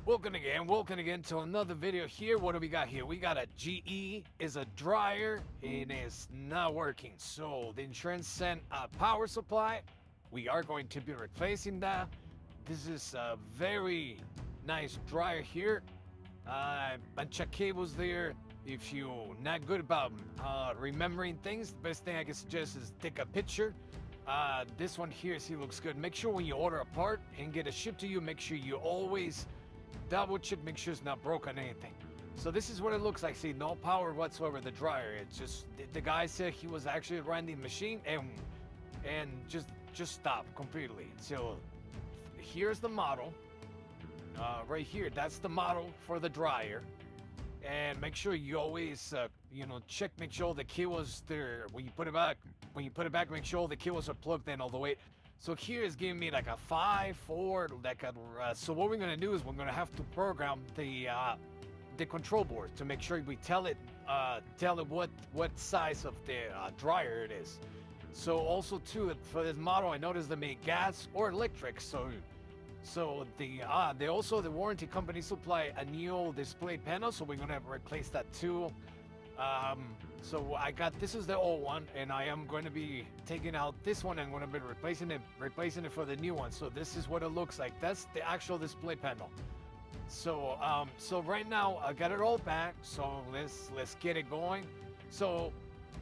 welcome again to another video here. What do we got here? We got a GE is a dryer and it's not working. So the insurance sent a power supply. We are going to be replacing that. This is a very nice dryer here. Bunch of cables there. If you're not good about remembering things, the best thing I can suggest is take a picture. This one here, see, looks good. Make sure when you order a part and get it shipped to you, make sure you always double check, make sure it's not broken anything. So this is what it looks like. See, no power whatsoever, the dryer. It's just, the guy said he was actually running the machine and just stopped completely. So here's the model. Right here, that's the model for the dryer. And make sure you always, check, make sure the cables there, when you put it back, make sure the cables are plugged in all the way. So here is giving me like a 5, 4, so what we're gonna do is we're gonna have to program the control board to make sure we tell it what size of the dryer it is. So also too, for this model, I noticed they make gas or electric. So the warranty company supply a new display panel, so we're gonna replace that too. So this is the old one, and I am going to be taking out this one and going to be replacing it for the new one. So this is what it looks like. That's the actual display panel. So right now I got it all back. So let's get it going. So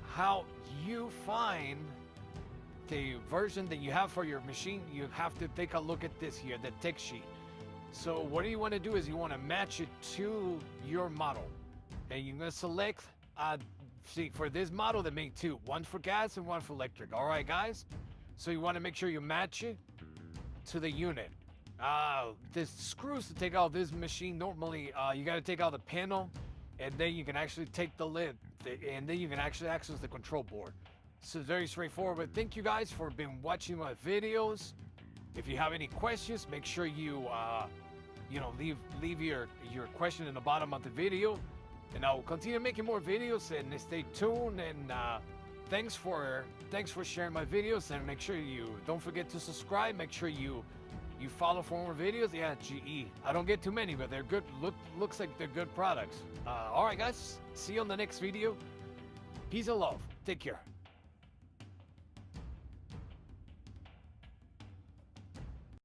how you find the version that you have for your machine, you have to take a look at this here, the tech sheet. So what you want to do is you want to match it to your model, and you're going to select see, for this model they make two, one for gas and one for electric. All right guys, so you want to make sure you match it to the unit. The screws to take out this machine, normally you got to take out the panel, and then you can actually take the lid, and then you can actually access the control board. So it's very straightforward. But thank you guys for been watching my videos. If you have any questions, make sure you leave your question in the bottom of the video, and I will continue making more videos. And stay tuned. And thanks for sharing my videos. And make sure you don't forget to subscribe. Make sure you follow for more videos. Yeah, GE. I don't get too many, but they're good. Looks like they're good products. All right, guys. See you on the next video. Peace and love. Take care.